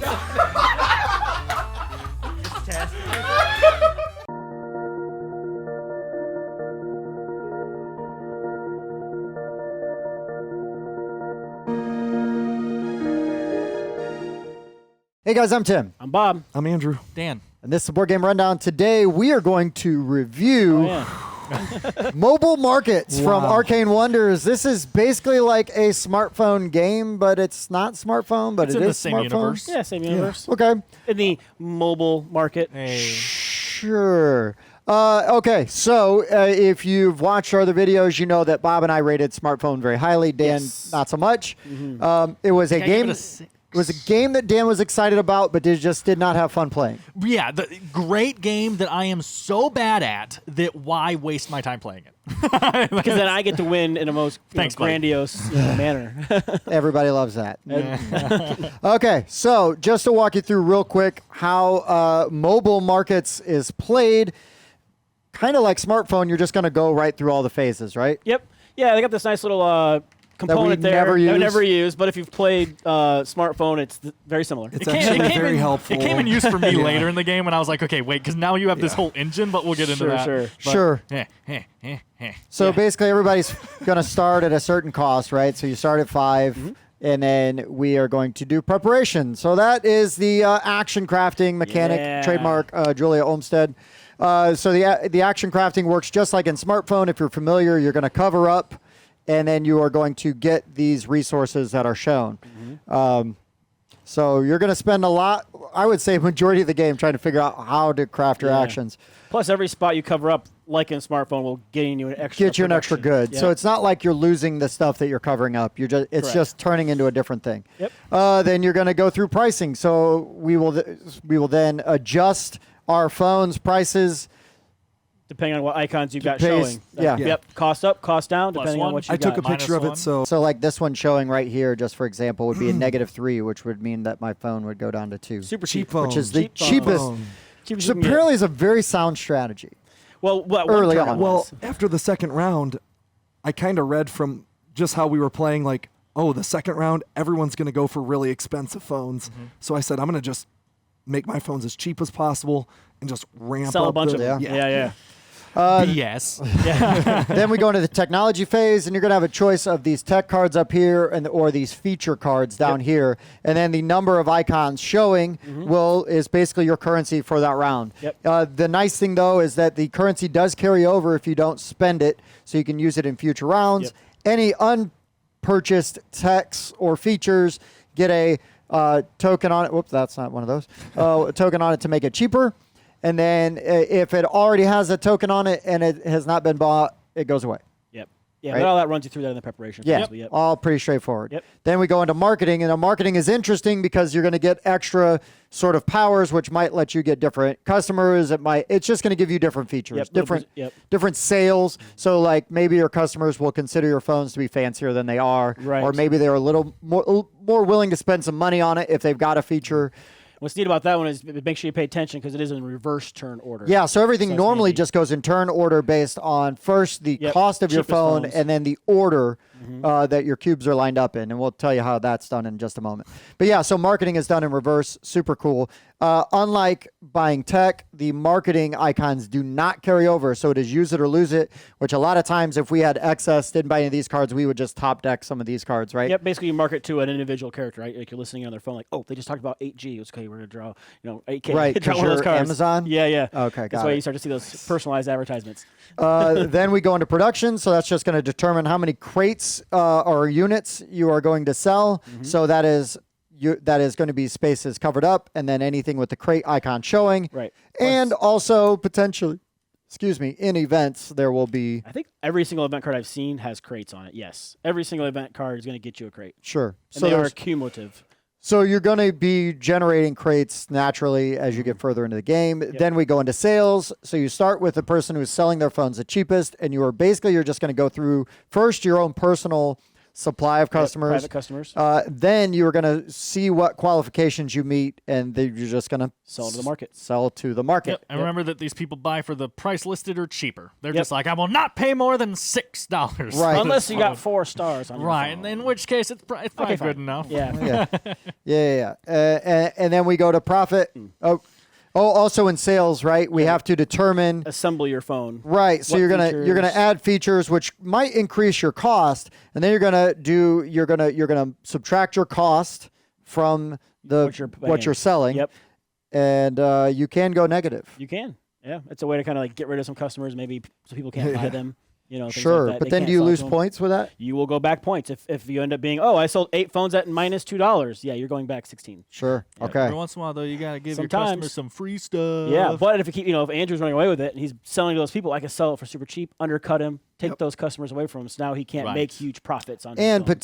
Just test. Hey guys, I'm Tim. I'm Bob. I'm Andrew. Dan. And this is the Board Game Rundown. Today we are going to review mobile markets from Arcane Wonders. This is basically like a smartphone game, but it's not smartphone, but It's it in is the same smartphone. universe. Yeah, same universe. Okay. In the mobile market. Hey. Sure. Okay, so if you've watched our other videos, you know that Bob and I rated smartphone very highly. Dan, not so much. It was a game. It was a game that Dan was excited about, but just did not have fun playing. Yeah, the great game that I am so bad at that why waste my time playing it? Because then I get to win in a most grandiose manner. Everybody loves that. Okay, so just to walk you through real quick how mobile markets is played, kind of like smartphone, you're just going to go right through all the phases, right? Yep. Yeah, they got this nice little component there never that we never use, but if you've played smartphone, it's very similar. It's actually very helpful. It came in use for me later in the game when I was like, okay, wait, because now you have this whole engine, but we'll get into that. Sure. But, So basically everybody's going to start at a certain cost, right? So you start at 5, and then we are going to do preparation. So that is the action crafting mechanic, trademark Julia Olmstead. So the action crafting works just like in smartphone. If you're familiar, you're going to cover up, and then you are going to get these resources that are shown. So you're going to spend a lot, I would say majority of the game, trying to figure out how to craft your actions. Plus, every spot you cover up, like in smartphone, will get you an extra. Get you an extra good. So it's not like you're losing the stuff that you're covering up. It's just turning into a different thing. Yep. Then you're going to go through pricing. So we will then adjust our phone's prices. Depending on what icons you've got showing. Yeah. Yep. Cost up, cost down, depending on what you I got. took a picture of it, so like this one showing right here, just for example, would be a -3, which would mean that my phone would go down to 2. Super cheap cheap. phone. Which is the Cheap cheapest. phone. Which apparently is a very sound strategy. Well, early on. well, after the second round, I kind of read from just how we were playing, like, oh, the second round, everyone's going to go for really expensive phones. So I said, I'm going to just make my phones as cheap as possible and just ramp sell up a bunch of them. Yeah. BS. Then we go into the technology phase, and you're going to have a choice of these tech cards up here or these feature cards down here. And then the number of icons showing is basically your currency for that round. Yep. The nice thing, though, is that the currency does carry over if you don't spend it, so you can use it in future rounds. Yep. Any unpurchased techs or features get a token on it. Whoops, that's not one of those. A token on it to make it cheaper. And then if it already has a token on it and it has not been bought, it goes away. Yep. Yeah, Right? but all that runs you through that in the preparation. Yeah, phase, Yep. all pretty straightforward. Yep. Then we go into marketing, and marketing is interesting because you're going to get extra sort of powers, which might let you get different customers. It's just going to give you different features, different sales. So like maybe your customers will consider your phones to be fancier than they are, Right. or maybe they're a little more willing to spend some money on it if they've got a feature. What's neat about that one is make sure you pay attention because it is in reverse turn order. Yeah, so everything So that's normally handy. just goes in turn order based on first the cost of your cheapest phone phones. and then the order that your cubes are lined up in. And we'll tell you how that's done in just a moment. But yeah, so marketing is done in reverse. Super cool. Unlike buying tech, the marketing icons do not carry over. So it is use it or lose it, which a lot of times if we had excess, didn't buy any of these cards, we would just top deck some of these cards, right? Yep, basically you market to an individual character, right? Like you're listening on their phone, like, oh, they just talked about 8G. It's okay, we're going to draw, 8K. Right, draw 'cause one of those you're cards. Amazon? Yeah. Okay, That's got why it. you start to see those personalized advertisements. Then we go into production. So that's just going to determine how many crates or units you are going to sell. So that is going to be spaces covered up, and then anything with the crate icon showing. Right. And also potentially, in events, there will be. I think every single event card I've seen has crates on it, yes. Every single event card is going to get you a crate. Sure. And they are cumulative. So you're going to be generating crates naturally as you get further into the game. Then we go into sales. So you start with the person who's selling their phones the cheapest, and you're just going to go through first your own personal supply of customers. Private customers. Then you're going to see what qualifications you meet, and then you're just going to Sell to the market. Sell to the market. Yep. And remember that these people buy for the price listed or cheaper. They're just like, I will not pay more than $6. Right. Unless you got 4 stars on your Right, phone. in which case it's probably Okay, fine. good enough. Yeah. Yeah. And then we go to profit. Also in sales, right? We have to determine. Assemble your phone. Right. So What you're gonna features? add features which might increase your cost, and then you're gonna subtract your cost from What you're what you're selling. Yep. And you can go negative. You can. Yeah. It's a way to kind of like get rid of some customers, maybe so people can't buy them. Things Sure, like that. but They then can't do you sell lose to 'em. points with that? You will go back points if you end up being, I sold 8 phones at -$2. Yeah, you're going back 16. Sure. Okay. Every once in a while, though, you got to give your Sometimes. customers some free stuff. Yeah, but if if Andrew's running away with it and he's selling to those people, I can sell it for super cheap, undercut him, take those customers away from him. So now he can't Right. make huge profits on his And phone.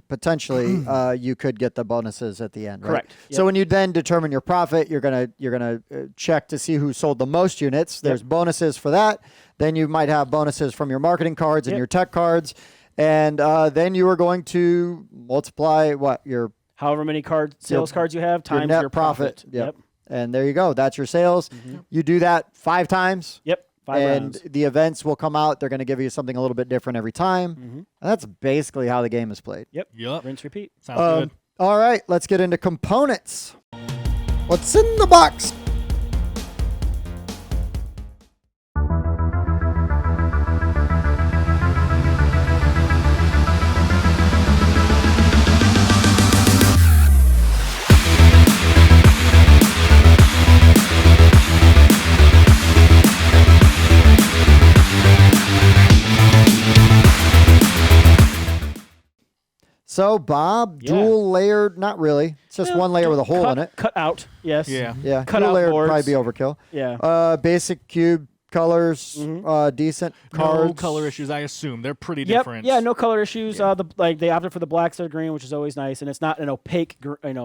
potentially, you could get the bonuses at the end. Right? Correct. So Yep. when you then determine your profit, you're gonna check to see who sold the most units. There's bonuses for that. Then you might have bonuses from your marketing cards and Yep. your tech cards, and then you are going to multiply your However many sales cards you have times net your profit. Yep. And there you go. That's your sales. You do that 5 times. Yep. 5 and rounds. the events will come out. They're going to give you something a little bit different every time. And that's basically how the game is played. Yep. Yep. Rinse, repeat. Sounds good. All right, let's get into components. What's in the box? So, Bob, Yeah. dual layered, not really. It's just one layer with a hole in it. Cut out. Yes. Yeah. Yeah, Cut dual out layered would boards. probably be overkill. Yeah. Basic cube colors, decent cards. No color issues, I assume. They're pretty Yep. different. Yeah, no color issues. They opted for the black instead of green, which is always nice, and it's not an opaque,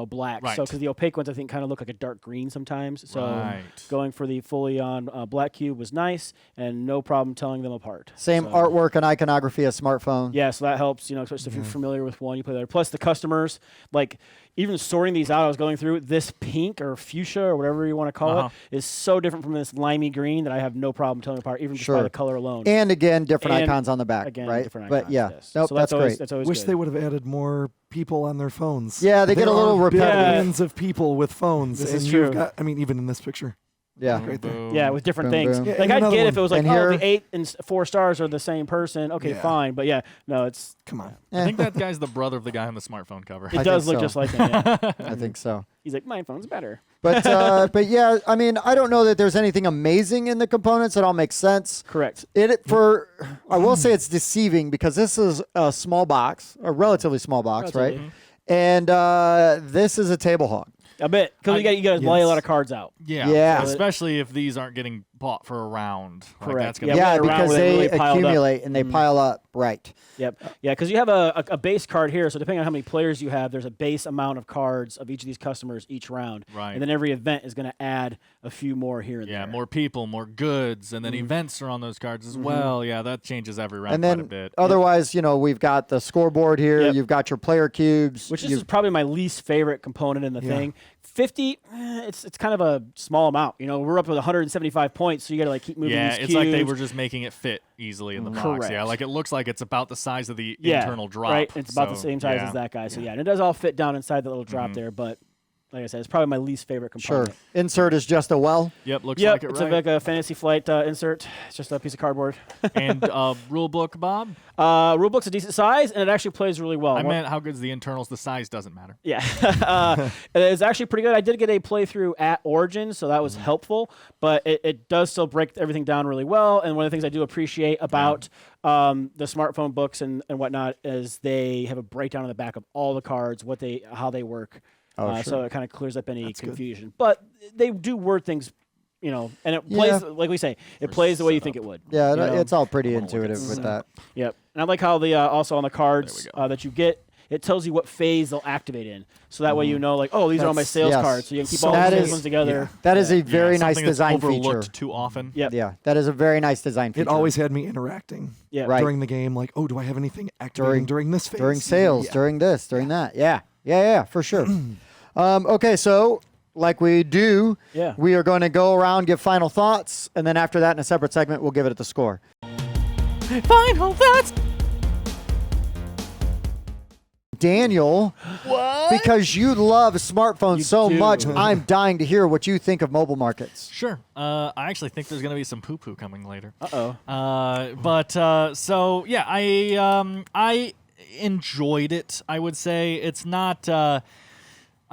black. Right. So because the opaque ones, I think, kind of look like a dark green sometimes. So Right. going for the fully on black cube was nice, and no problem telling them apart. Same So- artwork and iconography as smartphone. Yeah, so that helps. Especially if you're familiar with one, you play there. Plus the customers, like even sorting these out, I was going through this pink or fuchsia or whatever you want to call it is so different from this limey green that I have no problem telling apart, even just by Sure. the color alone. And again, different And icons on the back, Again, right? different But icons, yeah, yes. nope, So that's always, great. That's always Wish good. they would have added more people on their phones. Yeah, they get a There little are repetitive. billions of people with phones. This and is you've true. got, even in this picture. Yeah. Right there. Boom. Yeah, with different Boom, things. boom. Yeah, Like and I'd another get one. if it was like, And here- the 8 and 4 stars are the same person. Okay, Yeah. fine. But yeah, no, it's Come on. I think that guy's the brother of the guy on the smartphone cover. it I does think look so. just like him. Yeah. I think so. He's like, my phone's better. But yeah, I don't know that there's anything amazing in the components that all make sense. Correct. I will say it's deceiving because this is a small box, a relatively small box, right? Relatively. And this is a table hog. A bit because you got to lay a lot of cards out. Yeah. Yeah. Especially if these aren't getting bought for a round. Like, Correct. that's gonna Yeah, Yeah, we went around because where they they really piled up. accumulate and they pile up. Right. Yep. Yeah, because you have a base card here, so depending on how many players you have, there's a base amount of cards of each of these customers each round. Right. And then every event is going to add a few more here and Yeah, there. more people, more goods, and then events are on those cards as well. Yeah, that changes every round And quite a then bit. otherwise, we've got the scoreboard here. Yep. You've got your player cubes. Which is probably my least favorite component in the thing. 50, it's kind of a small amount. We're up to 175 points, so you got to keep moving Yeah, these it's cubes. like they were just making it fit easily in the box. Correct. Yeah, like it looks like it's about the size of the yeah, internal drop. right? It's about the So, same size yeah. as that guy. So yeah, and it does all fit down inside that little drop there. But like I said, it's probably my least favorite Sure. component. Insert is just a well. Yep, looks Yep, like it it's right. like a Fantasy Flight insert. It's just a piece of cardboard. And rule book, Bob? Rulebook's a decent size, and it actually plays really well. I meant how good's the internals? The size doesn't matter. Yeah, it's actually pretty good. I did get a playthrough at Origin, so that was helpful, but it does still break everything down really well. And one of the things I do appreciate about the smartphone books and whatnot is they have a breakdown on the back of all the cards, how they work. So it kind of clears up any confusion. But they do word things, and it plays, like we say, it plays the way you think it would. Yeah, you know? it's all pretty intuitive with that. Yep. And I like how the also on the cards that you get, it tells you what phase they'll activate in. So that way you know, like, oh, these are all my That's- sales yes. cards. So you can keep So all that the is- sales ones together. That is a very nice something that's design overlooked feature. too often. Yep. Yeah, that is a very nice design feature. It always had me interacting Yeah. Right. during the game. Like, oh, do I have anything activating during this phase? during sales, Yeah. during this, during that. Yeah, for sure. Okay, so like we do, Yeah. we are going to go around, give final thoughts, and then after that, in a separate segment, we'll give it the score. Final thoughts. Daniel, because you love smartphones You so do. much, I'm dying to hear what you think of mobile markets. Sure. I actually think there's going to be some poo-poo coming later. Uh-oh. So yeah, I enjoyed it. I would say it's not. I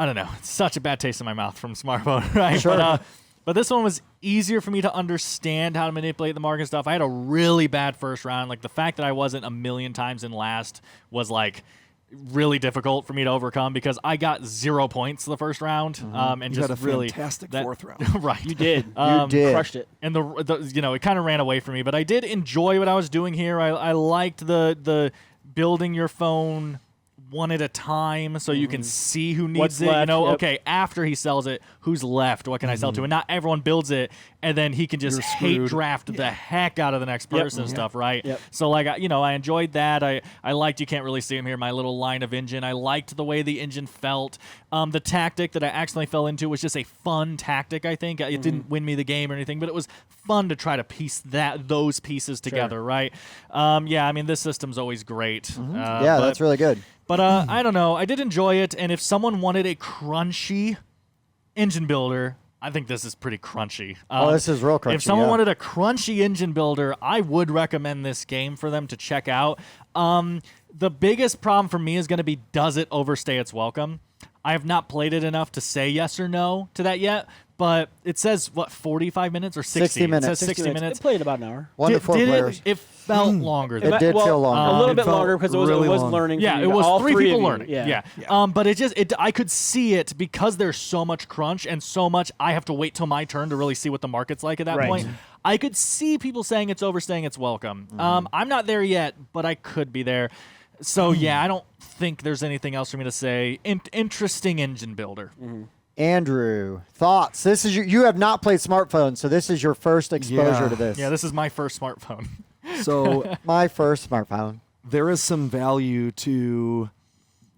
don't know. It's such a bad taste in my mouth from smartphone, right? Sure. But this one was easier for me to understand how to manipulate the market stuff. I had a really bad first round. Like the fact that I wasn't a million times in last was like really difficult for me to overcome because I got 0 points the first round, and You just had a really fantastic that- fourth round. right. You did. You did. Crushed it. And the it kind of ran away from me, but I did enjoy what I was doing here. I liked the building your phone one at a time so you can see who needs What's it. left, You know, yep. okay, after he sells it, who's left? What can I sell to? And not everyone builds it, and then he can just You're hate screwed. draft the heck out of the next Yep. person and stuff, right? Yep. So like, I enjoyed that. I liked, you can't really see him here, my little line of engine. I liked the way the engine felt. The tactic that I accidentally fell into was just a fun tactic, I think. It didn't win me the game or anything, but it was fun to try to piece those pieces together, right? Yeah, I mean, this system's always great. Yeah, but- that's really good. But I don't know. I did enjoy it, and if someone wanted a crunchy engine builder, I think this is pretty crunchy. This is real crunchy. If someone yeah. wanted a crunchy engine builder, I would recommend this game for them to check out. The biggest problem for me is going to be, does it overstay its welcome? I have not played it enough to say yes or no to that yet, but it says, 45 minutes or 60? 60 minutes. It says 60 minutes. It played about an hour. 1 to 4 Did players. It felt longer than It did well, feel longer. A little It bit felt longer because it was really long. learning. Yeah, for it you, was all three of people you. learning. Yeah. But I could see it because there's so much crunch and so much. I have to wait till my turn to really see what the market's like at that Right. point. I could see people saying it's overstaying its welcome. I'm not there yet, but I could be there. So yeah, I don't think there's anything else for me to say. Interesting engine builder. Andrew, thoughts? This is you have not played smartphones, so this is your first exposure Yeah. to this. Yeah, this is my first smartphone. So My first smartphone. there is some value to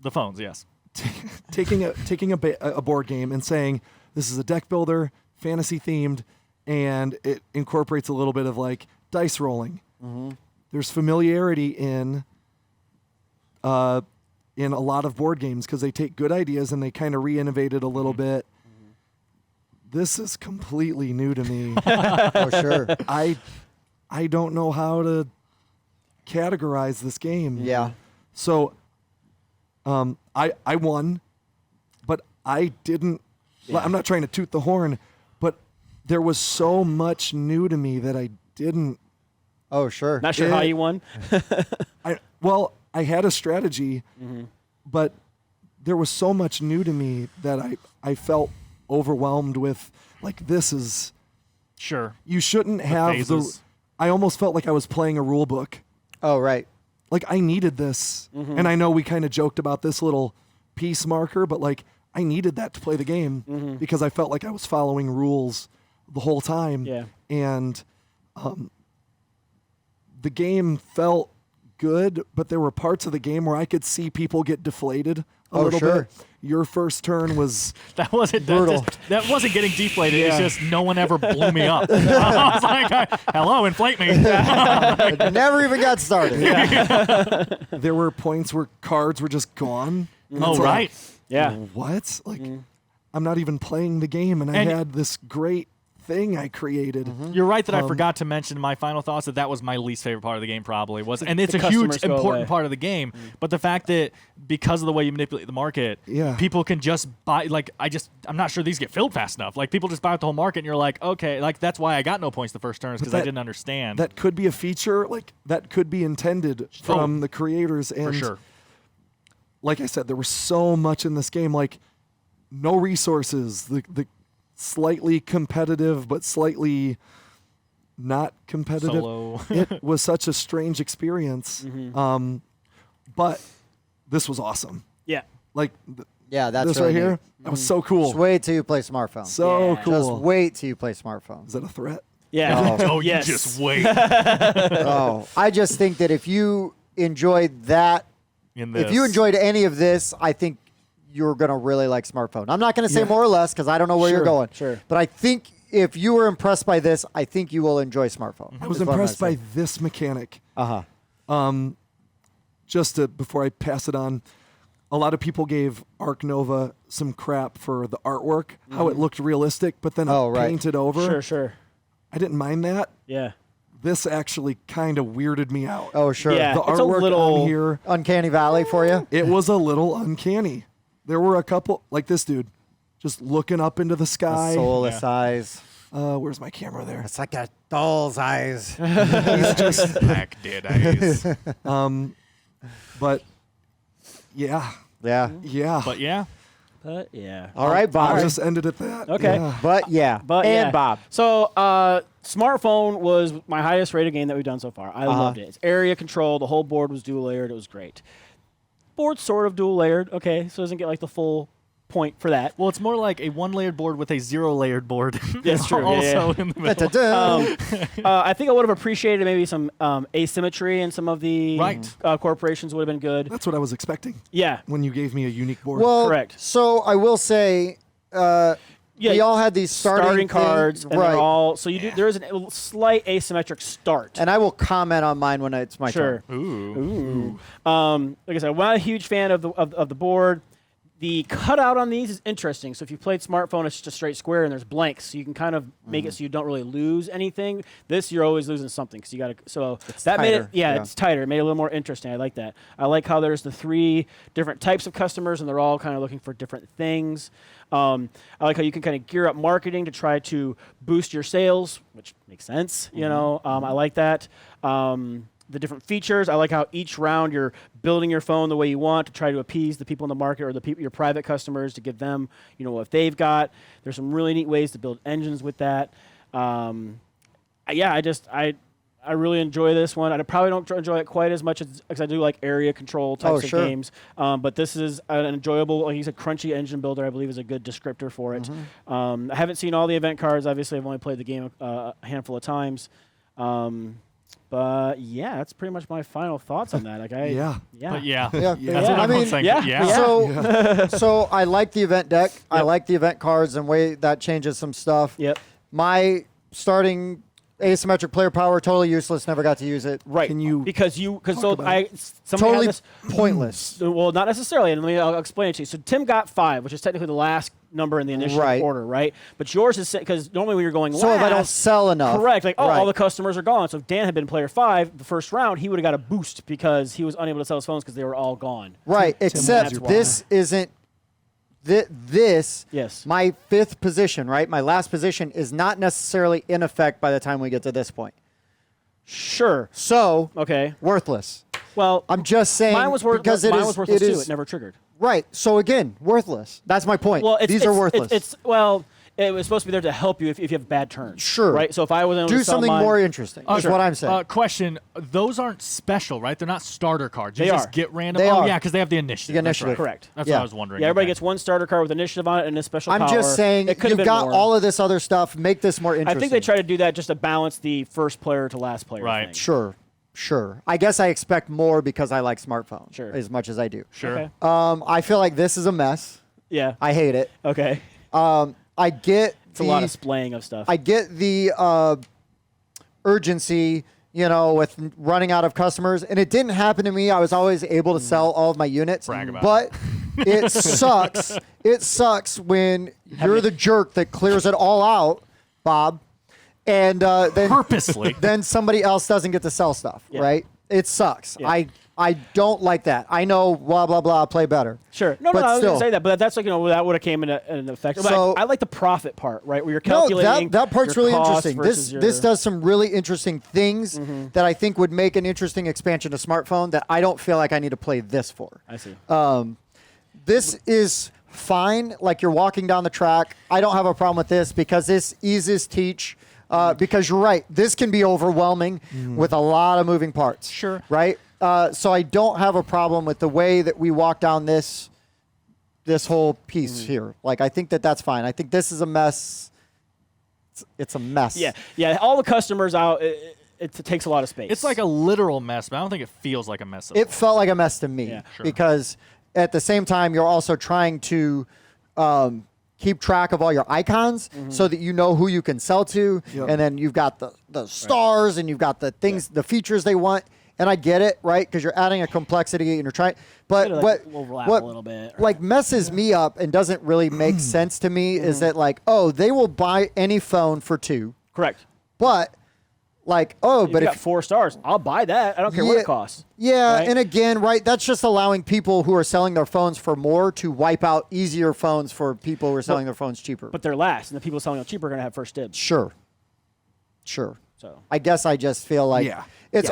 The phones, yes. taking a board game and saying this is a deck builder, fantasy themed, and it incorporates a little bit of like dice rolling. There's familiarity in a lot of board games because they take good ideas and they kind of re-innovate it a little bit. This is completely new to me. Oh, sure. I don't know how to categorize this game. Yeah. So I won, but I didn't. I'm not trying to toot the horn, but there was so much new to me that I didn't. Oh, sure. Not sure how you won. I had a strategy, but there was so much new to me that I felt overwhelmed with. Like, this is. Sure. You shouldn't have the. phases. I almost felt like I was playing a rule book. Oh, right. Like, I needed this. And I know we kind of joked about this little piece marker, but like, I needed that to play the game because I felt like I was following rules the whole time. Yeah. And the game felt good, but there were parts of the game where I could see people get deflated a Oh, little sure. bit. Your first turn was That wasn't Brutal. That wasn't getting deflated. Yeah. It's just no one ever blew me up. I was like, hello, inflate me. It never even got started. there were points where cards were just gone. And Oh, it's like, right. Yeah. What? Like, I'm not even playing the game, and I And- had this great thing I created. You're right that I forgot to mention in my final thoughts that was my least favorite part of the game probably was, and it's The a huge customers go important away. part of the game. But the fact that because of the way you manipulate the market, Yeah. people can just buy. Like I'm not sure these get filled fast enough. Like people just buy out the whole market, and you're like, okay, like that's why I got no points the first turn because I that- didn't understand. That could be a feature, like that could be intended from the creators. And for sure. like I said, there was so much in this game, like no resources, the slightly competitive but slightly not competitive. Solo. It was such a strange experience. But this was awesome. Yeah. Like Yeah, that's this really right here, neat. that was so cool. Just wait till you play smartphone. So Yeah. cool. Just wait till you play smartphone. Is that a threat? Yeah. Oh, yes. you just wait Oh, I just think that if you enjoyed that, in this. if you enjoyed any of this, I think you're going to really like smartphone. I'm not going to say more or less because I don't know where you're Sure, going. sure. But I think if you were impressed by this, I think you will enjoy smartphone. I was is what I'm impressed by gonna say. this mechanic. Uh-huh. Just to, before I pass it on, a lot of people gave Arc Nova some crap for the artwork, how it looked realistic, but then Oh, right. painted over. Sure. I didn't mind that. Yeah. This actually kind of weirded me out. Oh, sure. Yeah. The it's a artwork little- on here, Uncanny Valley for you? it was a little uncanny. There were a couple, like this dude, just looking up into the sky. Soulless eyes. Where's my camera there? It's like a doll's eyes. He's just, Black dead eyes. but yeah, Yeah. yeah. But yeah, But yeah. All right, I'll Bob. just end it at that. Okay. Yeah. But yeah. But and yeah. Bob. So, smartphone was my highest rated game that we've done so far. I loved it. It's area control. The whole board was dual layered. It was great. Board's sort of dual layered. Okay, so it doesn't get like the full point for that. well, it's more like a 1-layered board with a 0-layered board. That's true, yeah, Also in the middle. Da-da-da. I think I would have appreciated maybe some asymmetry in some of the Right. corporations would have been good. That's what I was expecting Yeah. when you gave me a unique board. Well, Correct. So I will say, we all had these starting cards, things, and right? they're all so you do. There is a slight asymmetric start. And I will comment on mine when it's my Sure. turn. Ooh. Like I said, I'm not a huge fan of the board. The cutout on these is interesting. So if you played smartphone, it's just a straight square and there's blanks, so you can kind of make it so you don't really lose anything. This you're always losing something because you got to. So that made it. tighter, Yeah, yeah. it's tighter. It made it a little more interesting. I like that. I like how there's the 3 different types of customers and they're all kind of looking for different things. I like how you can kind of gear up marketing to try to boost your sales, which makes sense. You know, I like that. The different features. I like how each round you're building your phone the way you want to try to appease the people in the market or the people, your private customers, to give them, you know, what they've got. There's some really neat ways to build engines with that. I really enjoy this one. I probably don't enjoy it quite as much as I do like area control types of sure. games. But this is an enjoyable, like you said, crunchy engine builder, I believe is a good descriptor for it. I haven't seen all the event cards. Obviously, I've only played the game a handful of times. But yeah, that's pretty much my final thoughts on that. Like Yeah. But yeah. Yeah. That's what I everyone's mean, saying. yeah. Yeah. So I like the event deck. I Yep. like the event cards and way that changes some stuff. Yep. My starting asymmetric player power, totally useless. Never got to use it. Right. Can you because so about I somebody Totally had this, pointless. well, not necessarily, and I'll explain it to you. So Tim got 5, which is technically the last number in the initial Right. order, right? But yours is because normally when you're going So last, if I don't sell enough, correct, like right. all the customers are gone. So if Dan had been player 5 the first round, he would have got a boost because he was unable to sell his phones because they were all gone. Right, Tim except was your this isn't. This, Yes. my 5th position, right? My last position is not necessarily in effect by the time we get to this point. Sure. So, Okay. worthless. Well, I'm just saying mine was worth because it mine is- was worthless it too. is- It never triggered. Right. So again, worthless. That's my point. Well, These are worthless. It was supposed to be there to help you if you have bad turns. Sure. Right. So if I was able Do to sell something mine, more interesting. Is sure. what I'm saying. Question: those aren't special, right? They're not starter cards. You They just are. get random. They oh are. yeah, because they have the initiative. The That's initiative. right. Correct. That's Yeah. what I was wondering. Yeah, everybody Okay. gets one starter card with initiative on it and a special I'm power. just saying it could have you've been got more. all of this other stuff. Make this more I interesting. think they try to do that just to balance the first player to last player. Right. thing. Sure. I guess I expect more because I like smartphones Sure. as much as I do. Sure. Okay. I feel like this is a mess. Yeah. I hate it. Okay. I get It's a lot of splaying of stuff. I get the urgency, with running out of customers, and it didn't happen to me. I was always able to sell all of my units. Brag about but it sucks. It sucks when you're the jerk that clears it all out, Bob, and then Purposely. then somebody else doesn't get to sell stuff, Yeah. right? It sucks. Yeah. I don't like that. I know, blah blah blah. Play better. Sure. No, But I was still. going to say that, but that's like, that would have came in effect. But So- I like the profit part, right, where you're No, calculating. that part's your really cost interesting. versus This your- does some really interesting things that I think would make an interesting expansion to smartphone that I don't feel like I need to play this for. I see. This is fine. Like you're walking down the track. I don't have a problem with this because this eases teach. Because you're right, this can be overwhelming with a lot of moving parts. Sure. Right. So I don't have a problem with the way that we walk down this whole piece here. Like, I think that's fine. I think this is a mess. It's a mess. Yeah. All the customers out. It takes a lot of space. It's like a literal mess, but I don't think it feels like a mess at all. It felt like a mess to me because at the same time, you're also trying to keep track of all your icons so that you know who you can sell to. Yep. And then you've got the stars and you've got the things, the features they want. And I get it, right? Because you're adding a complexity and you're trying. But overlap what a little bit, like messes me up and doesn't really make sense to me is that like, oh, they will buy any phone for $2. Correct. But like, oh, If but you if got 4 stars, I'll buy that. I don't care what it costs. Yeah, right? and again, right, that's just allowing people who are selling their phones for more to wipe out easier phones for people who are selling their phones cheaper. But they're last, and the people selling them cheaper are going to have first dibs. Sure. So I guess I just feel like Yeah. it's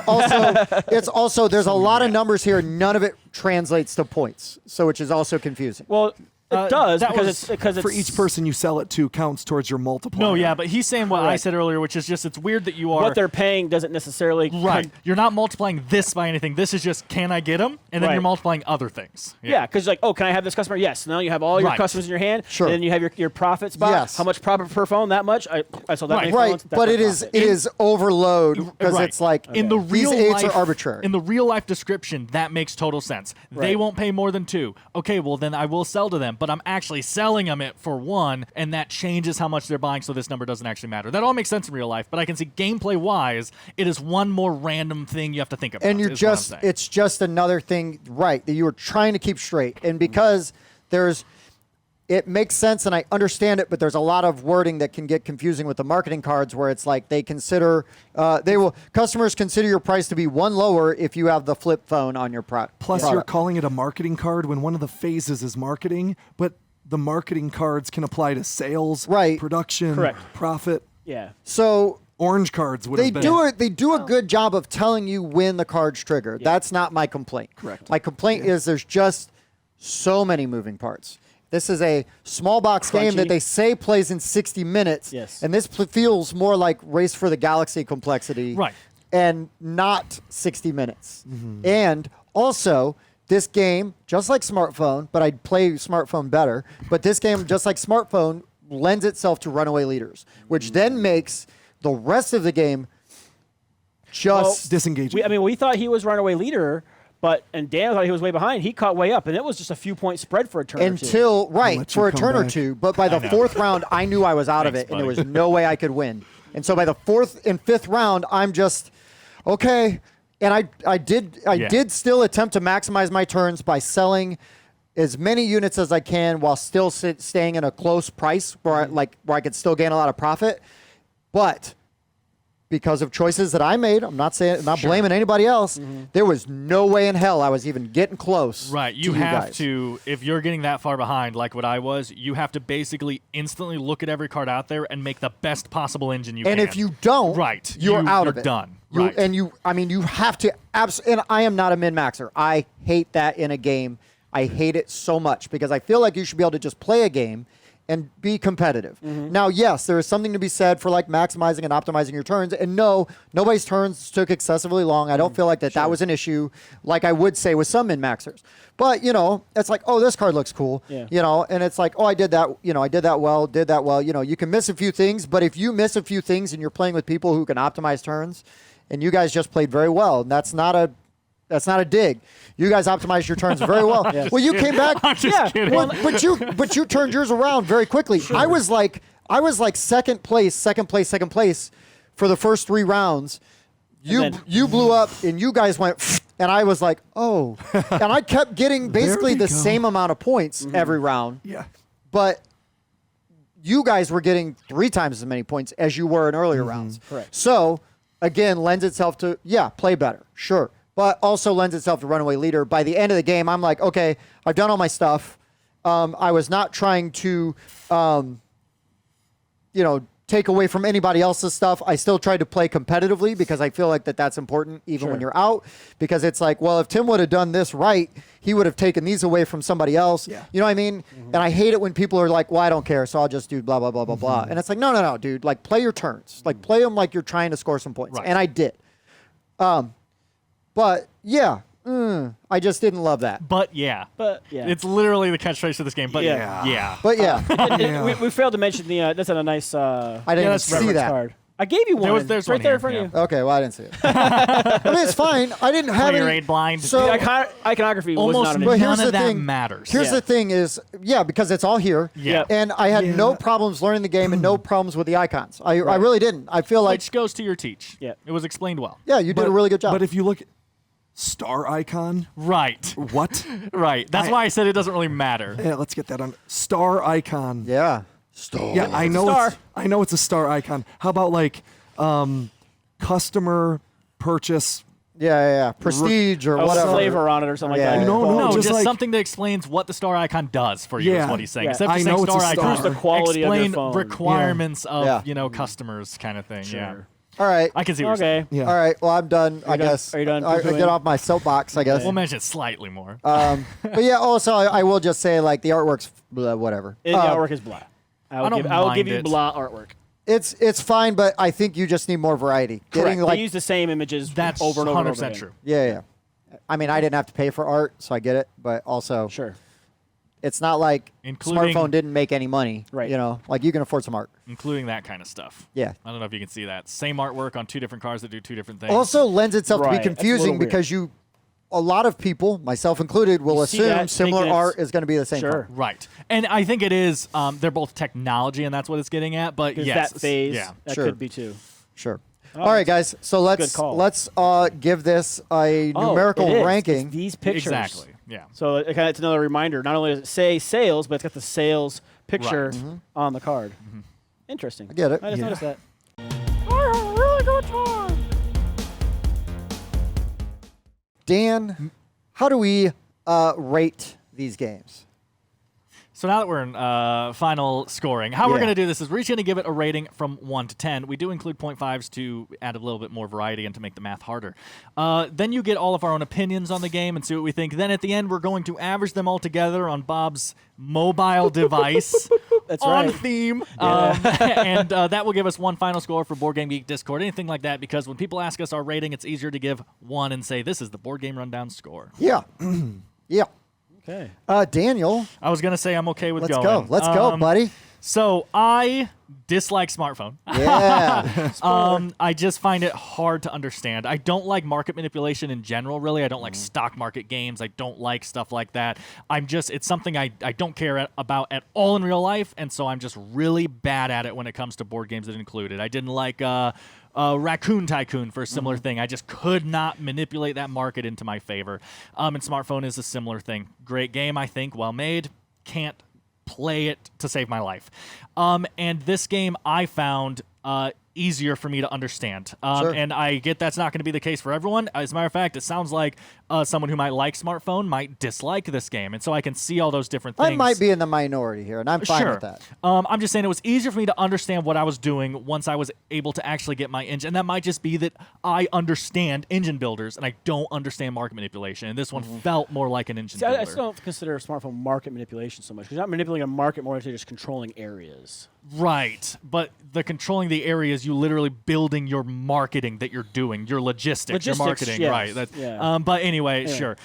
also there's a lot of numbers here. None of it translates to points, so which is also confusing. well, it does that because was- it's For each person you sell it to counts towards your multiplier. No, yeah, but he's saying what I Correct. said earlier, which is just it's weird that you are what they're paying doesn't necessarily right. You're not multiplying this by anything. This is just can I get them, and then Right. you're multiplying other things. Yeah, because like, oh, can I have this customer? Yes. Now you have all your Right. customers in your hand. Sure. And then you have your profit spot. Yes. How much profit per phone? That much. I sold that Right. many Right, phones. That's but my it is profit. overload because Right. it's like in the these real eights life, are arbitrary. In the real life description, that makes total sense. They Right. won't pay more than 2. Okay, well then I will sell to them, but I'm actually selling them it for 1, and that changes how much they're buying, so this number doesn't actually matter. That all makes sense in real life, but I can see gameplay wise, it is one more random thing you have to think about. And you're is what I'm just saying. it's just another thing, right, that you were trying to keep straight. And because it makes sense and I understand it, but there's a lot of wording that can get confusing with the marketing cards where it's like they consider customers consider your price to be 1 lower if you have the flip phone on your product. Plus, you're calling it a marketing card when one of the phases is marketing, but the marketing cards can apply to sales, Right. production, Correct. profit. Yeah. So Orange cards would they have been. do a good job of telling you when the cards trigger. That's not my complaint. Correct. My complaint is there's just so many moving parts. This is a small box game that Crunchy. they say plays in 60 minutes. Yes. And this feels more like Race for the Galaxy complexity. Right. And not 60 minutes. And also, this game, just like smartphone, but I'd play smartphone better, but this game, just like smartphone, lends itself to runaway leaders, which then makes the rest of the game just disengaging. We thought he was runaway leader, and Dan thought he was way behind. He caught way up, and it was just a few point spread for a turn or two. until right let for you a come turn or back. two. But by the 4th round, I knew I was out of Thanks, it, and there buddy. was no way I could win. And so by the 4th and 5th round, I'm just okay. And I did still attempt to maximize my turns by selling as many units as I can while still staying in a close price where I could still gain a lot of profit. But because of choices that I made, I'm not blaming anybody else. There was no way in hell I was even getting close. Right, to you have guys. to, if you're getting that far behind, like what I was, you have to basically instantly look at every card out there and make the best possible engine you can. And if you don't, right, you're out of you're it. done. You, Right. And you have to and I am not a min-maxer. I hate that in a game. I hate it so much because I feel like you should be able to just play a game and be competitive. Now, yes, there is something to be said for like maximizing and optimizing your turns. And no, nobody's turns took excessively long. I don't feel like that was an issue like I would say with some min-maxers. But, it's like, oh, this card looks cool. Yeah. And it's like, oh, I did that well. You can miss a few things, but if you miss a few things and you're playing with people who can optimize turns, and you guys just played very well, and that's not a dig. You guys optimized your turns very well. Well, you came back. I'm just kidding. Well, but you turned yours around very quickly. I was like second place for the first 3 rounds. You blew up and you guys went and I was like, "Oh." And I kept getting basically we the go. same amount of points every round. Yeah. But you guys were getting 3 times as many points as you were in earlier rounds. Correct. So, again, lends itself to play better. Sure. But also lends itself to runaway leader. By the end of the game, I'm like, okay, I've done all my stuff. I was not trying to, take away from anybody else's stuff. I still tried to play competitively because I feel like that's important even when you're out. Because it's like, well, if Tim would have done this right, he would have taken these away from somebody else. Yeah. You know what I mean? And I hate it when people are like, well, I don't care, so I'll just do blah, blah, blah, blah, blah. And it's like, no, dude. Like, play your turns. Like, play them like you're trying to score some points. Right. And I did. But But yeah, I just didn't love that. But yeah. But yeah. It's literally the catchphrase to this game. But Yeah. yeah. But yeah, Yeah. we failed to mention the. That's a nice. I didn't that's see reference that. card. I gave you one. There's right one there here, in front of you. Okay, well I didn't see it. I mean, it's fine. I didn't have Clear any. aid blind. So- The iconography was Almost not an But issue. here's none the of that thing. matters. Here's Yeah. the thing is, because it's all here. Yeah. And I had no Yeah. problems learning the game and no problems with the icons. I really didn't. I feel like, Which goes to your teach. Yeah. It was explained well. yeah, you did a really good job. But if you look at star icon, Right. what? Right. That's why I said it doesn't really matter. Yeah, let's get that on star icon. yeah. Star. Yeah, I know. Star. I know it's a star icon. How about like customer purchase? Yeah. Prestige or Oh, whatever. flavor on it or something Yeah. like that. No, No, no, just just like something that explains what the star icon does for you is Yeah. what he's saying. Yeah. Instead of I just know saying it's a star star. icon, Proves the quality of your explain phone. requirements of Yeah. customers kind of thing. Yeah. Sure. All right. I can see what you're saying. Okay. Yeah. All right. Well, I'm done. I done? guess. Are you done I poo-pooing? get off my soapbox. I guess. We'll mention it slightly more. But yeah. Also, I will just say like the artwork's blah, whatever. The artwork is blah. I will don't give, I will give mind you it. blah artwork. It's fine, but I think you just need more variety. Correct. Getting like They use the same images That's over and over and over 100% again. true. yeah. I mean, I didn't have to pay for art, so I get it. But also, Sure. it's not like Including- smartphone didn't make any money. Right. You know, like you can afford some art. Including that kind of stuff. Yeah. I don't know if you can see that. Same artwork on two different cars that do two different things. Also lends itself to Right. be That's a little confusing weird. because a lot of people, myself included, will You see assume that, similar thinking art it's- is going to be the same. Sure. color. Right. And I think it is, they're both technology, and that's what it's getting at. But Because yes. that phase, Yeah. that Sure. could be too. Sure. Oh, All right, guys. So good call. let's give this a Oh, numerical it is. ranking. It's these pictures. Exactly. Yeah. So it's another reminder. Not only does it say sales, but it's got the sales picture Right. on the card. Interesting. I get it. I just Yeah. noticed that. Dan, how do we rate these games? So now that we're in final scoring, how we're Yeah. going to do this is we're each going to give it a rating from 1 to 10. We do include 0.5s to add a little bit more variety and to make the math harder. Then you get all of our own opinions on the game and see what we think. Then at the end, we're going to average them all together on Bob's mobile device. That's on right. theme. And that will give us one final score for Board Game Geek Discord, anything like that, because when people ask us our rating, it's easier to give 1 and say, this is the Board Game Rundown score. Yeah. Yeah. Okay. Daniel, I was going to say I'm okay with let's going. go. Let's go, buddy. So I dislike smartphone. Yeah. I just find it hard to understand. I don't like market manipulation in general, really. I don't like stock market games. I don't like stuff like that. It's something I don't care about at all in real life, and so I'm just really bad at it when it comes to board games that include it. I didn't like Raccoon Tycoon for a similar thing. I just could not manipulate that market into my favor. And smartphone is a similar thing. Great game, I think, well made. Can't play it to save my life. And this game I found easier for me to understand. Sure. And I get that's not going to be the case for everyone. As a matter of fact, it sounds like someone who might like smartphone might dislike this game. And so I can see all those different things. I might be in the minority here, and I'm fine Sure. with that. I'm just saying it was easier for me to understand what I was doing once I was able to actually get my engine. And that might just be that I understand engine builders and I don't understand market manipulation. And this one felt more like an engine See, builder. I still don't consider smartphone market manipulation so much because you're not manipulating a market more than just controlling areas. Right. But the controlling the areas, you literally building your marketing that you're doing, your logistics your marketing. yes. Right. That, Yeah. But anyway, sure.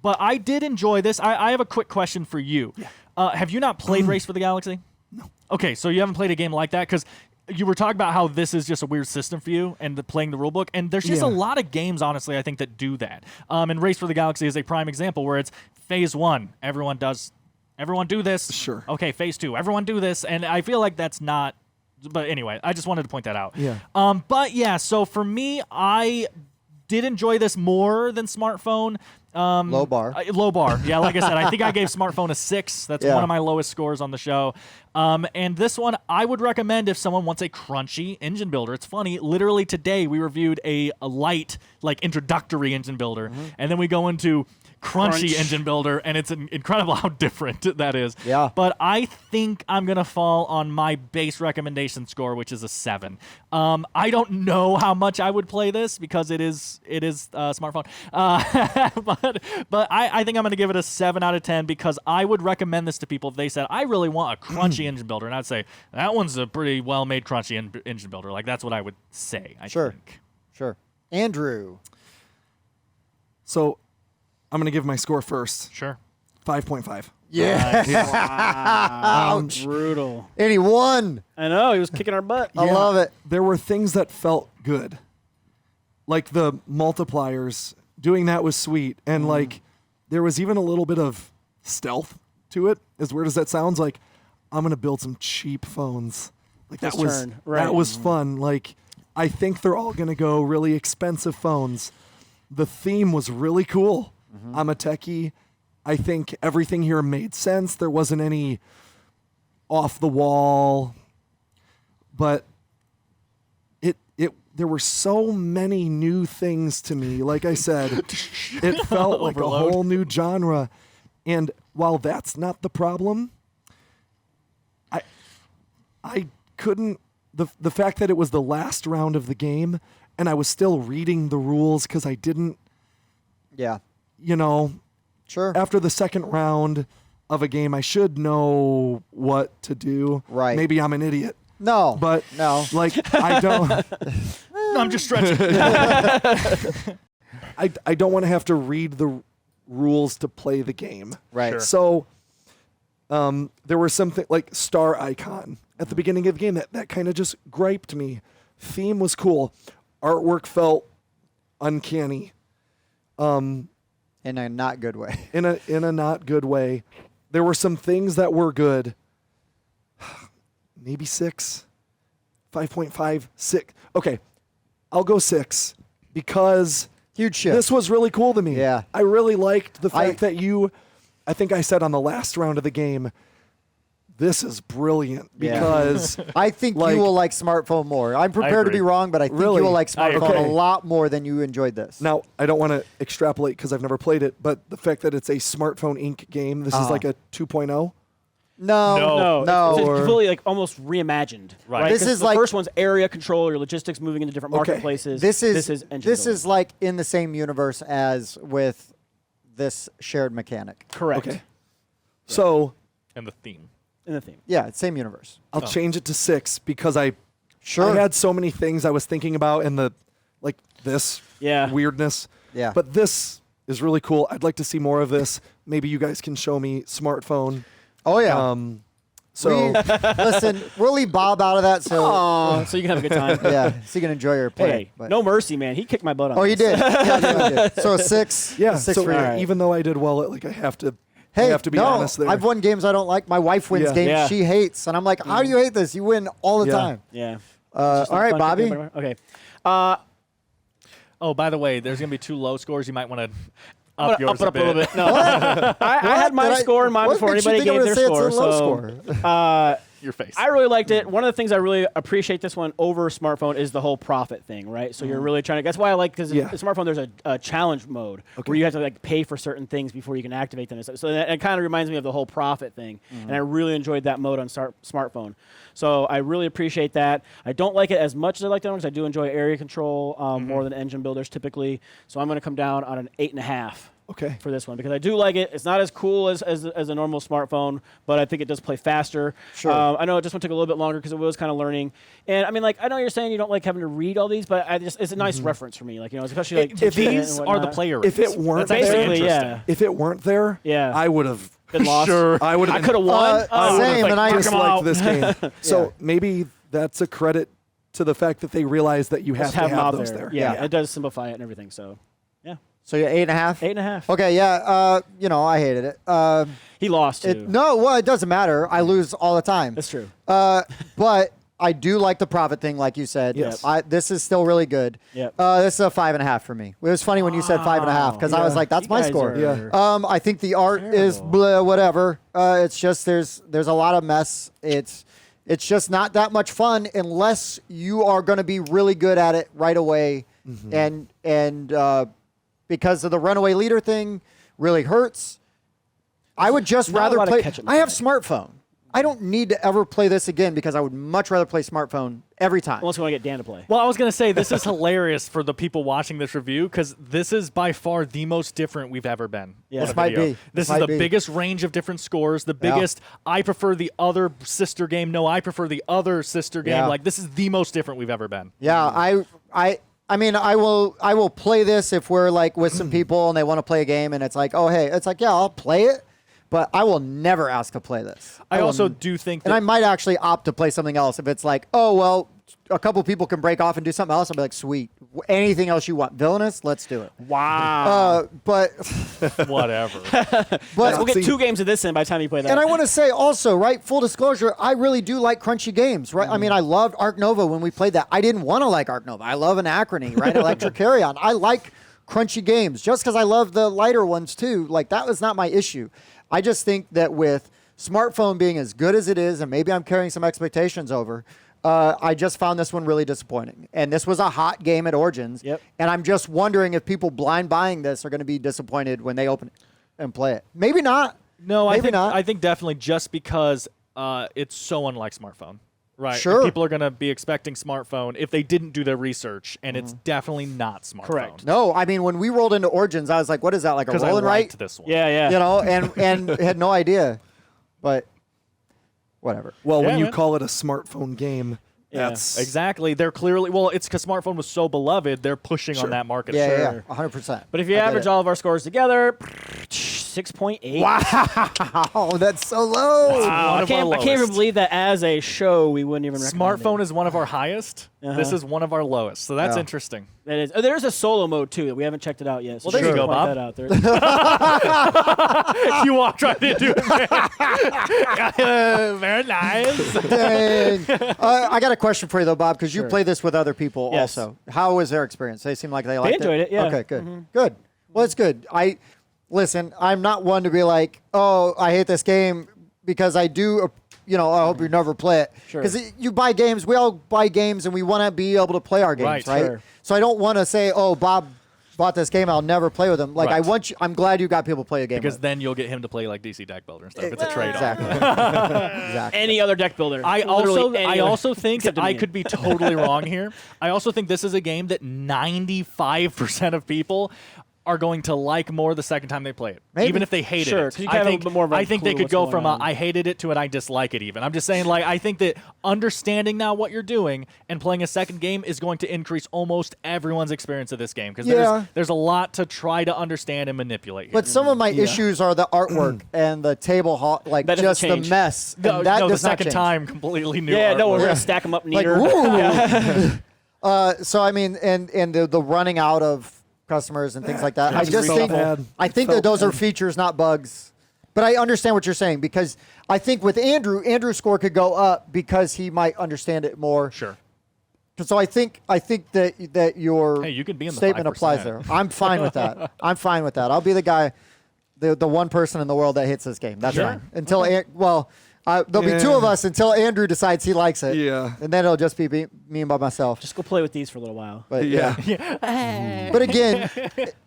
But I did enjoy this. I have a quick question for you. Yeah. Have you not played Race for the Galaxy? No. Okay, so you haven't played a game like that because you were talking about how this is just a weird system for you and playing the rulebook, and there's just a Yeah. lot of games, honestly, I think that do that. And Race for the Galaxy is a prime example where it's phase 1, everyone do this. Sure. Okay, phase 2, everyone do this, and I feel like that's not. But anyway, I just wanted to point that out. Yeah. But yeah, so for me, I did enjoy this more than smartphone. Low bar. Low bar. Yeah, like I said, I think I gave smartphone a 6. That's Yeah. one of my lowest scores on the show. And this one, I would recommend if someone wants a crunchy engine builder. It's funny. Literally today, we reviewed a light, like introductory engine builder, and then we go into crunchy Crunch. engine builder, and it's incredible how different that is. Yeah. But I think I'm gonna fall on my base recommendation score, which is a 7. I don't know how much I would play this because it is smartphone. But I think I'm gonna give it a 7 out of 10 because I would recommend this to people if they said I really want a crunchy engine builder, and I'd say that one's a pretty well-made crunchy engine builder. Like that's what I would say. I Sure. think. Sure. Andrew. So I'm going to give my score first. Sure. 5.5. Yeah. Ouch. Brutal. And he won. I know. He was kicking our butt. I love it. There were things that felt good. Like the multipliers. Doing that was sweet. And like there was even a little bit of stealth to it. As weird as that sounds, like I'm going to build some cheap phones. Like This that was turn, right. that was fun. Like I think they're all going to go really expensive phones. The theme was really cool. I'm a techie. I think everything here made sense. There wasn't any off the wall, but there were so many new things to me. Like I said, it felt like a whole new genre. And while that's not the problem, I couldn't the fact that it was the last round of the game and I was still reading the rules because I didn't, Yeah. Sure. After the second round of a game, I should know what to do. Right. Maybe I'm an idiot. No. But no. like I don't No, I'm just stretching. I don't want to have to read the rules to play the game. Right. Sure. So there was something like star icon at the beginning of the game that kind of just griped me. Theme was cool. Artwork felt uncanny. In a not good way. In a not good way. There were some things that were good. Maybe 6. 5.5, 6. Okay. I'll go 6 because Huge shift. this was really cool to me. Yeah. I really liked the fact that I think I said on the last round of the game, this is brilliant Yeah. because I think like- you will like smartphone more. I'm prepared to agree. be wrong, but I think Really? you will like smartphone Okay. a lot more than you enjoyed this. now I don't want to extrapolate because I've never played it, but the fact that it's a Smartphone Inc. game, this is like a 2.0. No. No. No, it's Or- fully like almost reimagined. Right. This 'Cause is the like- first one's area control, your logistics moving into different Okay. marketplaces. This is engine building. like in the same universe as with this shared mechanic. correct. Okay. So And the theme. In the theme. Yeah, it's same universe. I'll change it to 6 because I Sure. had so many things I was thinking about and this Yeah. weirdness. Yeah. But this is really cool. I'd like to see more of this. Maybe you guys can show me smartphone. Oh yeah. So Listen, we'll leave Bob out of that, so Oh, so you can have a good time. yeah, so you can enjoy your play. Hey, but- no mercy, man. He kicked my butt on Oh, you this. did. Yeah, you did. So a 6. yeah, a 6 so for you. Alright. even though I did well, I have to. Hey, I have to be no, honest there. I've won games I don't like. My wife wins Yeah. games Yeah. she hates, and I'm like, how do you hate this? You win all the Yeah. time. Yeah. All right, Bobby. Okay. Oh, by the way, there's going to be 2 low scores. You might want to I'm up gonna yours up it a up a bit. little bit. No, I had my Did I- score in mind what before makes you anybody think I'm gave gonna their say it's a score. low So, score? Your face. I really liked it. One of the things I really appreciate this one over smartphone is the whole profit thing, right? So you're really trying to. That's why I like because Yeah. in smartphone there's a challenge mode where you have to like pay for certain things before you can activate them. So that, it kind of reminds me of the whole profit thing, and I really enjoyed that mode on smartphone. So I really appreciate that. I don't like it as much as I like the others. I do enjoy area control more than engine builders typically. So I'm going to come down on an 8.5. Okay. For this one because I do like it. It's not as cool as a normal smartphone, but I think it does play faster. Sure. I know it just took a little bit longer because it was kind of learning. And I mean, like I know you're saying you don't like having to read all these, but it's a nice reference for me. Like especially like If teaching it these and are the whatnot. player If rates. it weren't That's actually Basically, interesting. yeah. If it weren't there, Yeah. I would have. Been lost. I would I have. could have won. Uh, same, and I disliked this game. So Yeah. maybe that's a credit to the fact that they realize that you have Just to have them out have those there. there. Yeah, it does simplify it and everything. So, yeah, So you're 8.5. 8.5. Okay, yeah. I hated it. He lost too. No, well, it doesn't matter. I lose all the time. That's true. But I do like the profit thing, like you said. Yes. This is still really good. Yep. This is a 5.5 for me. It was funny when you said 5.5 because I was Yeah. like, "That's You my guys score." are Yeah. I think the art is terrible. blah, whatever. It's just there's a lot of mess. It's just not that much fun unless you are going to be really good at it right away, and because of the runaway leader thing, really hurts. I would just Not a rather lot of play. catch-up I have mechanics. smartphone. I don't need to ever play this again because I would much rather play smartphone every time. Unless we want to get Dan to play. Well, I was going to say, this is hilarious for the people watching this review because this is by far the most different we've ever been. Yeah. in This a might video. be. This This is might the be. biggest range of different scores, the Yeah. biggest, I prefer the other sister game. No, I prefer the other sister game. Yeah. Like, this is the most different we've ever been. Yeah, I mean, I will play this if we're like with some people and they want to play a game and it's like, oh hey, it's like yeah, I'll play it, but I will never ask to play this. I also do think that and I might actually opt to play something else if it's like, oh well, a couple people can break off and do something else. I'll be like, sweet, anything else you want, Villainous, let's do it. Wow. But whatever. We'll get 2 games of this in by the time you play that. And I want to say also, right, full disclosure, I really do like crunchy games, right? I mean, I loved Arc Nova when we played that. I didn't want to like Arc Nova. I love Anachrony, right? Electric Carry-On. I like crunchy games just because I love the lighter ones too. Like, that was not my issue. I just think that with smartphone being as good as it is, and maybe I'm carrying some expectations over, I just found this one really disappointing. And this was a hot game at Origins. Yep. And I'm just wondering if people blind buying this are going to be disappointed when they open it and play it. Maybe not. No, Maybe not. I think definitely just because it's so unlike smartphone. Right. Sure. People are going to be expecting smartphone if they didn't do their research, and it's definitely not smartphone. Correct. No, I mean, when we rolled into Origins, I was like, what is that, like a Because I roll and write? liked this one. Yeah. You know, and had no idea. But whatever. Well, Yeah, when you man. call it a smartphone game, Yeah. that's Exactly. They're clearly, well, it's because smartphone was so beloved, they're pushing on that market. Yeah, Sure. yeah, 100%. But if you average all of our scores together, 6.8. Oh, that's so low. Wow, One I of our can't even lowest. believe that as a show we wouldn't even recommend Smartphone it. is one of our highest. This is one of our lowest. So that's Yeah. interesting. It is. Oh, there's a solo mode too that we haven't checked it out yet. So Well, there you just go, point Bob. that out there. You walked right into it, man. Very nice. Dang. I got a question for you, though, Bob, because you Sure. play this with other people Yes. also. How was their experience? They seem like they liked it? enjoyed it, yeah. Okay, good. Good. Well, it's good. Listen, I'm not one to be like, oh, I hate this game because I do, I hope you never play it. Sure. Because you buy games, we all buy games, and we want to be able to play our games, Right, right? sure. So I don't want to say, oh, Bob bought this game, I'll never play with him. Like, Right. I'm glad you got people to play a game Because with. then you'll get him to play like DC Deck Builder and stuff. It's a trade-off. Exactly. Exactly. Any other deck builder. I Literally any other- also think except that I Dominion. could be totally wrong here. I also think this is a game that 95% of people are going to like more the second time they play it, Maybe. even if they hated Sure, it. 'cause you can have a bit more of a I think they clue could what's go going from on. I hated it to an I dislike it even. I'm just saying, like, I think that understanding now what you're doing and playing a second game is going to increase almost everyone's experience of this game because Yeah. there's a lot to try to understand and manipulate here. But some of my issues are the artwork and the table, like That doesn't just the change. mess. And no, that no, the does not second change. time completely new. Yeah, no, we're artwork. going to stack them up Like, neater. ooh. So I mean, and the running out of customers and things like that. I just felt think bad. those are features, not bugs. But I understand what you're saying because I think with Andrew's score could go up because he might understand it more. Sure. So I think that your Hey, you could be in the statement 5%. applies there. I'm fine with that. I'm fine with that. I'll be the guy, the one person in the world that hates this game. That's Sure. fine. Until there'll be two of us until Andrew decides he likes it. Yeah. And then it'll just be me and by myself. Just go play with these for a little while. But Yeah. But again,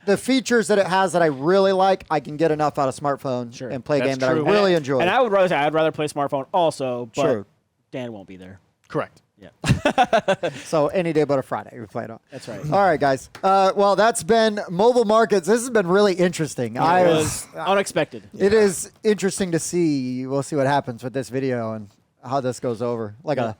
the features that it has that I really like, I can get enough out of smartphone Sure. and play a That's game that true. I really enjoy. And I would rather say I'd rather play smartphone also, but Sure. Dan won't be there. Correct. Yeah, So any day but a Friday we play it on. that's right. All right, guys. Well, that's been Mobile Markets. This has been really interesting. It was unexpected. It is interesting to see. We'll see what happens with this video and how this goes over, like a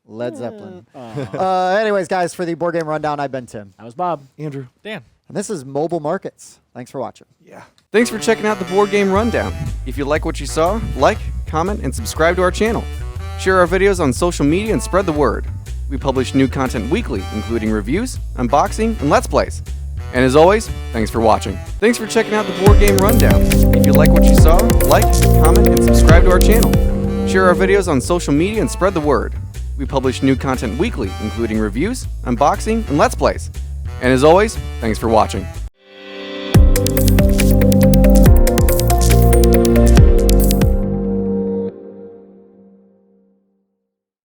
Led Zeppelin. Anyways, guys, for the Board Game Rundown, I've been Tim. That was Bob. Andrew. Dan. And this is Mobile Markets. Thanks for watching. Yeah. Thanks for checking out the Board Game Rundown. If you like what you saw, like, comment, and subscribe to our channel. Share our videos on social media and spread the word. We publish new content weekly, including reviews, unboxing, and Let's Plays. And as always, thanks for watching. Thanks for checking out the Board Game Rundown. If you like what you saw, like, comment, and subscribe to our channel. Share our videos on social media and spread the word. We publish new content weekly, including reviews, unboxing, and Let's Plays. And as always, thanks for watching.